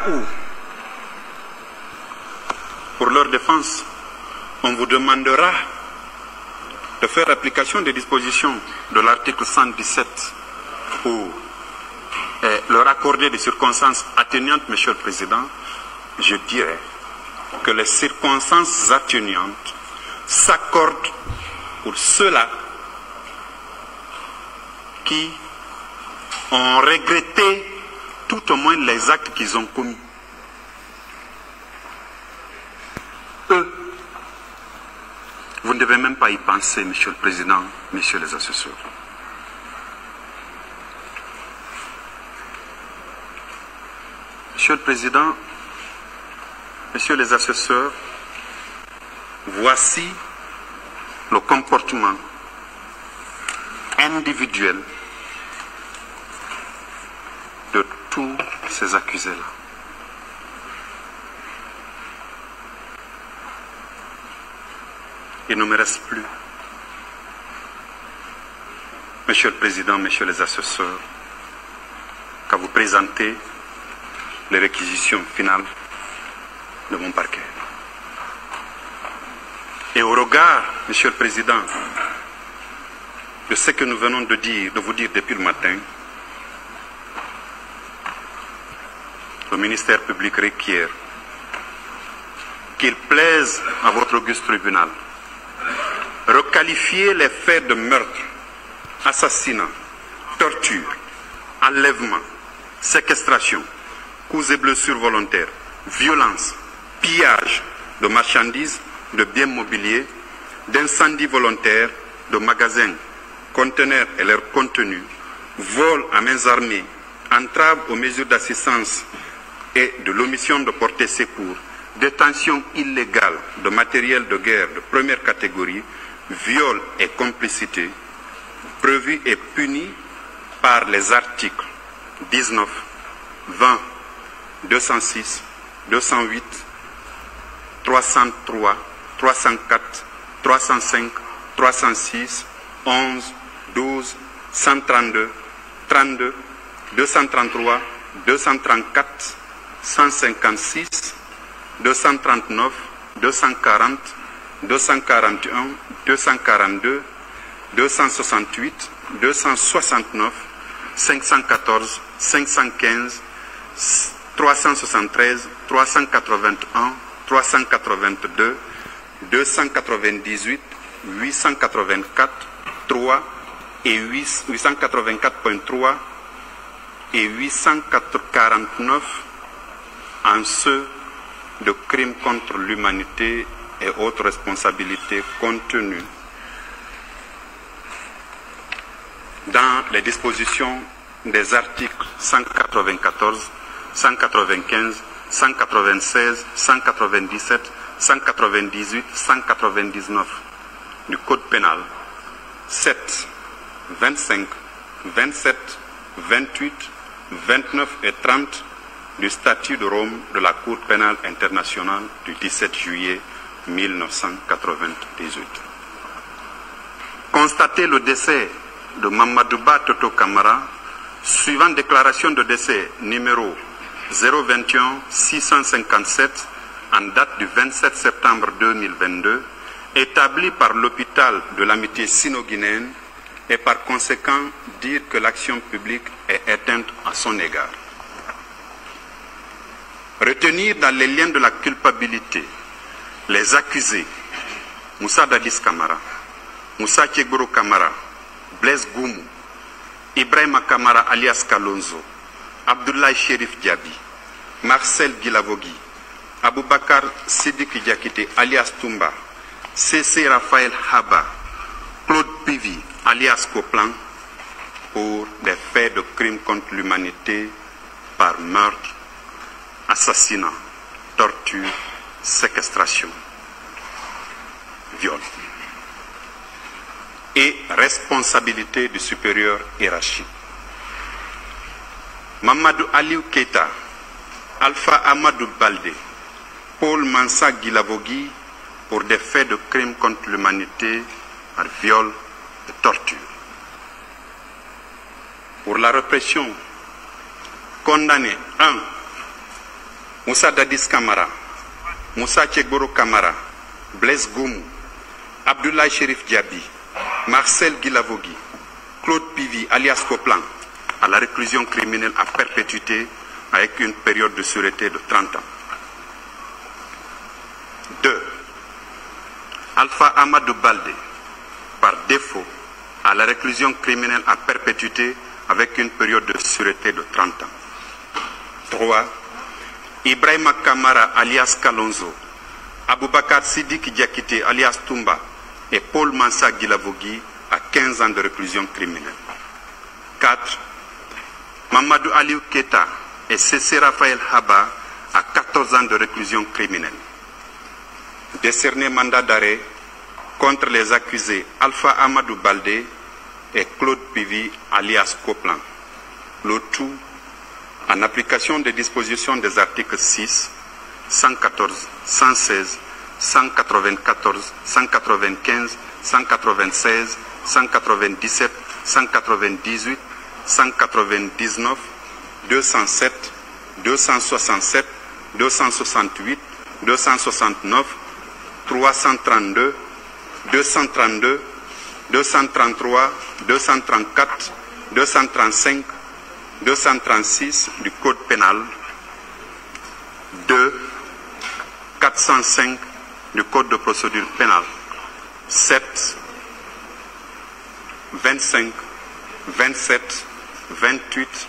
où, pour leur défense, on vous demandera de faire application des dispositions de l'article 117 pour leur accorder des circonstances atténuantes, Monsieur le Président, je dirais que les circonstances atténuantes s'accordent pour ceux-là qui ont regretté tout au moins les actes qu'ils ont commis. Eux, vous ne devez même pas y penser, Monsieur le Président, Messieurs les assesseurs. Monsieur le Président, Messieurs les assesseurs, voici le comportement individuel de tous ces accusés-là. Il ne me reste plus, Monsieur le Président, Messieurs les assesseurs, qu'à vous présenter les réquisitions finales de mon parquet. Et au regard, Monsieur le Président, de ce que nous venons de vous dire depuis le matin, le ministère public requiert qu'il plaise à votre auguste tribunal requalifier les faits de meurtre, assassinat, torture, enlèvement, séquestration, coups et blessures volontaires, violence, pillage de marchandises, de biens mobiliers, d'incendies volontaires, de magasins, conteneurs et leurs contenus, vol à main armée, entrave aux mesures d'assistance et de l'omission de porter secours, détention illégale de matériel de guerre de première catégorie, viol et complicité, prévus et punis par les articles 19, 20, 206, 208, 303, 304, 305, 306, 11, 12, 132, 32, 233, 234, 156, 239, 240, 241, 242, 268, 269, 514, 515, 373, 381, 382, 298, 884, 3 et 884.3 et 849 en ceux de crimes contre l'humanité et autres responsabilités contenues dans les dispositions des articles 194, 195, 196, 197, 198, 199 du Code pénal, 7, 25, 27, 28, 29 et 30 du statut de Rome de la Cour pénale internationale du 17 juillet 1998. Constater le décès de Mamadouba Toto Camara, suivant déclaration de décès numéro 021 657 en date du 27 septembre 2022, établi par l'hôpital de l'amitié sino-guinéenne et par conséquent dire que l'action publique est éteinte à son égard. Retenir dans les liens de la culpabilité les accusés Moussa Dadis Camara, Moussa Tchegboro Camara, Blaise Goumou, Ibrahima Camara alias Kalonzo, Abdoulaye Chérif Diaby, Marcel Guilavogui, Aboubakar Sidiki Diakité alias Toumba, C.C. Raphaël Haba, Claude Pivi alias Coplan, pour des faits de crimes contre l'humanité par meurtre, assassinat, torture, séquestration, viol et responsabilité du supérieur hiérarchique. Mamadou Aliou Keita, Alpha Amadou Baldé, Paul Mansa Guilavogui pour des faits de crimes contre l'humanité par viol et torture. Pour la répression, condamné 1. Moussa Dadis Kamara, Moussa Tchegboro Kamara, Blaise Goumou, Abdoulaye Chérif Diaby, Marcel Guilavogui, Claude Pivy alias Coplan à la réclusion criminelle à perpétuité avec une période de sûreté de 30 ans. 2. Alpha Amadou Baldé, par défaut, à la réclusion criminelle à perpétuité avec une période de sûreté de 30 ans. 3. Ibrahima Kamara alias Kalonzo, Aboubakar Sidiki Diakité alias Toumba et Paul Mansa Guilavogui à 15 ans de réclusion criminelle. 4. Mamadou Aliou Keta et Cessé Raphaël Haba à 14 ans de réclusion criminelle. Décerner mandat d'arrêt contre les accusés Alpha Amadou Baldé et Claude Pivy alias Coplan. Le tout en application des dispositions des articles 6, 114, 116, 194, 195, 196, 197, 198, 199, 207, 267, 268, 269, 332, 232, 233, 234, 235, 236 du Code pénal, 2, 405 du Code de procédure pénale, 7, 25, 27, 28,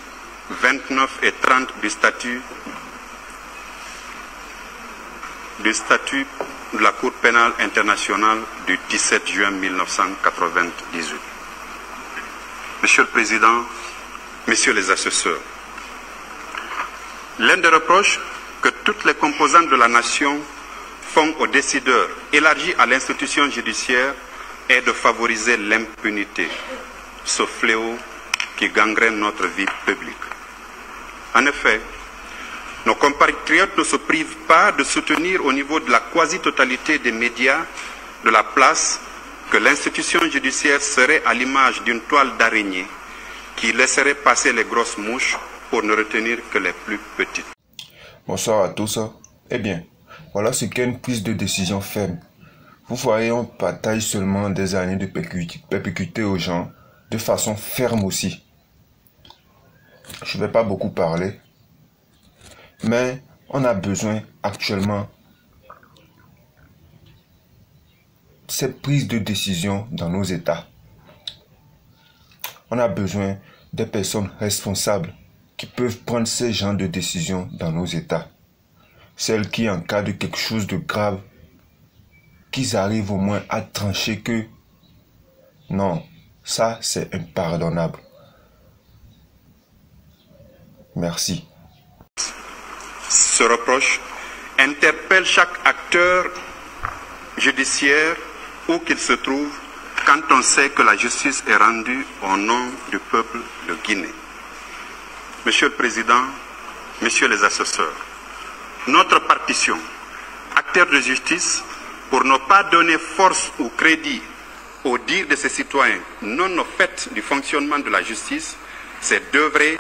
29 et 30 du statut de la Cour pénale internationale du 17 juin 1998. Monsieur le Président, Messieurs les assesseurs, l'un des reproches que toutes les composantes de la nation font aux décideurs élargis à l'institution judiciaire est de favoriser l'impunité, ce fléau qui gangrène notre vie publique. En effet, nos compatriotes ne se privent pas de soutenir au niveau de la quasi-totalité des médias de la place que l'institution judiciaire serait à l'image d'une toile d'araignée qui laisserait passer les grosses mouches pour ne retenir que les plus petites. Bonsoir à tous. Eh bien, voilà ce qu'est une prise de décision ferme. Vous voyez, on partage seulement des années de perpétuité aux gens de façon ferme aussi. Je ne vais pas beaucoup parler, mais on a besoin actuellement de cette prise de décision dans nos États. On a besoin des personnes responsables qui peuvent prendre ces genres de décisions dans nos États. Celles qui, en cas de quelque chose de grave, qu'ils arrivent au moins à trancher que non, ça c'est impardonnable. Merci. Ce reproche interpelle chaque acteur judiciaire où qu'il se trouve quand on sait que la justice est rendue au nom du peuple de Guinée. Monsieur le Président, Messieurs les assesseurs, notre partition, acteur de justice, pour ne pas donner force ou crédit au dire de ces citoyens non au fait du fonctionnement de la justice, c'est d'œuvrer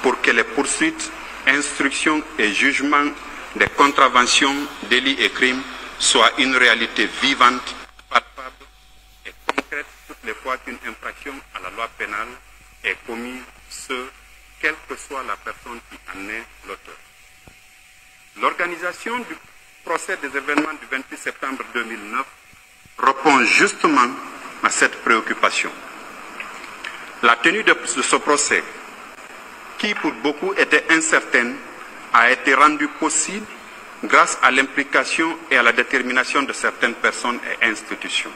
pour que les poursuites, instructions et jugements des contraventions, délits et crimes soient une réalité vivante, palpable et concrète toutes les fois qu'une infraction à la loi pénale est commise, quelle que soit la personne qui en est l'auteur. L'organisation du procès des événements du 28 septembre 2009 répond justement à cette préoccupation. La tenue de ce procès, qui pour beaucoup était incertaine, a été rendue possible grâce à l'implication et à la détermination de certaines personnes et institutions.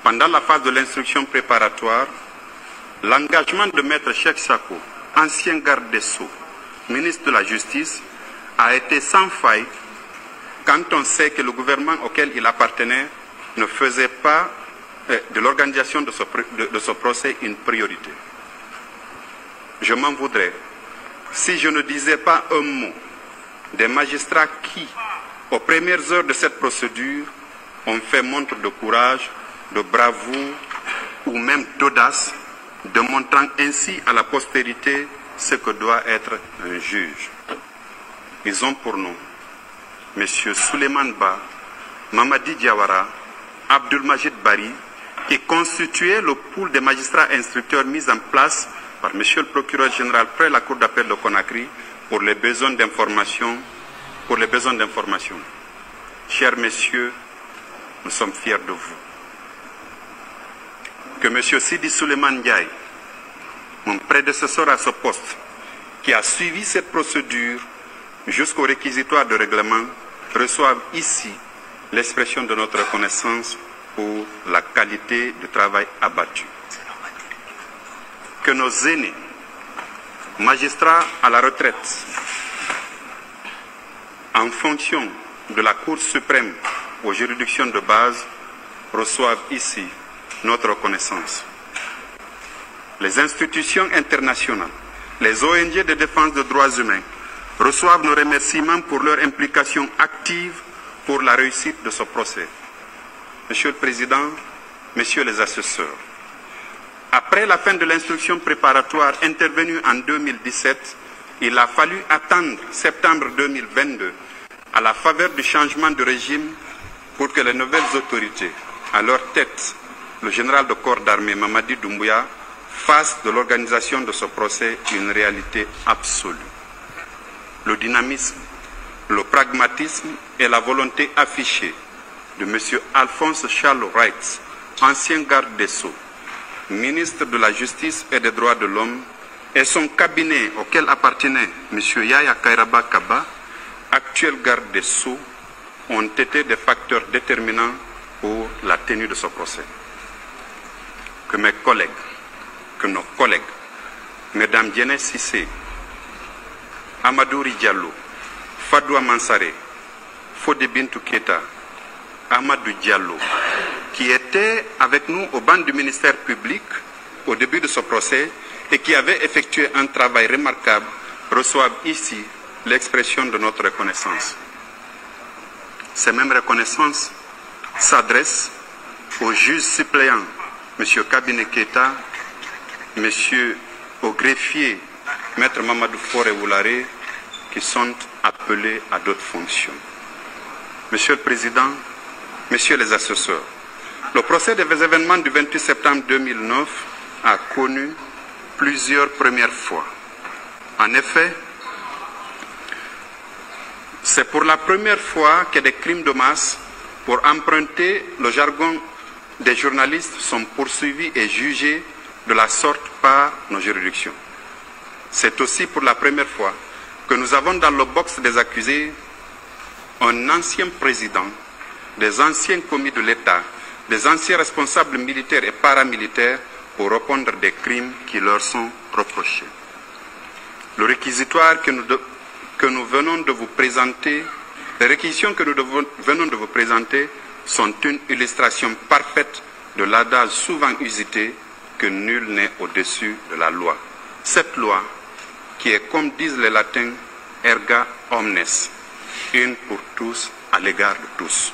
Pendant la phase de l'instruction préparatoire, l'engagement de Maître Cheikh Sako, ancien garde des Sceaux, ministre de la Justice, a été sans faille quand on sait que le gouvernement auquel il appartenait ne faisait pas de l'organisation de ce procès une priorité. Je m'en voudrais si je ne disais pas un mot des magistrats qui, aux premières heures de cette procédure, ont fait montre de courage, de bravoure ou même d'audace, démontrant ainsi à la postérité ce que doit être un juge. Ils ont pour nom M. Souleymane Ba, Mamadi Diawara, Abdulmajid Bari, qui constituait le pool des magistrats instructeurs mis en place par M. le procureur général près la Cour d'appel de Conakry pour les besoins d'information. Chers messieurs, nous sommes fiers de vous. Que M. Sidi Souleymane Ndiaye, mon prédécesseur à ce poste, qui a suivi cette procédure jusqu'au réquisitoire de règlement, reçoive ici l'expression de notre reconnaissance pour la qualité du travail abattu. Que nos aînés, magistrats à la retraite, en fonction de la Cour suprême aux juridictions de base, reçoivent ici notre reconnaissance. Les institutions internationales, les ONG de défense des droits humains reçoivent nos remerciements pour leur implication active pour la réussite de ce procès. Monsieur le Président, Messieurs les assesseurs, après la fin de l'instruction préparatoire intervenue en 2017, il a fallu attendre septembre 2022 à la faveur du changement de régime pour que les nouvelles autorités, à leur tête, le général de corps d'armée Mamadi Doumbouya, fassent de l'organisation de ce procès une réalité absolue. Le dynamisme, le pragmatisme et la volonté affichée de M. Alphonse Charles Wright, ancien garde des Sceaux, ministre de la Justice et des Droits de l'Homme, et son cabinet auquel appartenait M. Yaya Kairaba Kaba, actuel garde des Sceaux, ont été des facteurs déterminants pour la tenue de ce procès. Que mes collègues, que nos collègues, Mesdames Diéné Sissé, Amadou Diallo, Fadwa Mansare, Fodé Bintou Keita, Amadou Diallo, qui étaient avec nous au banc du ministère public au début de ce procès et qui avaient effectué un travail remarquable, reçoivent ici l'expression de notre reconnaissance. Ces mêmes reconnaissances s'adressent aux juges suppléants, M. Kabine Keita, au greffier, Maître Mamadou Faure-Woulare, qui sont appelés à d'autres fonctions. Monsieur le Président, Messieurs les assesseurs, le procès des événements du 28 septembre 2009 a connu plusieurs premières fois. En effet, c'est pour la première fois que des crimes de masse, pour emprunter le jargon des journalistes, sont poursuivis et jugés de la sorte par nos juridictions. C'est aussi pour la première fois que nous avons dans le box des accusés un ancien président, des anciens commis de l'État, des anciens responsables militaires et paramilitaires pour répondre des crimes qui leur sont reprochés. Le réquisitoire que nous venons de vous présenter, les réquisitions que nous venons de vous présenter sont une illustration parfaite de l'adage souvent usité que nul n'est au-dessus de la loi. Cette loi qui est, comme disent les latins, erga omnes, une pour tous à l'égard de tous.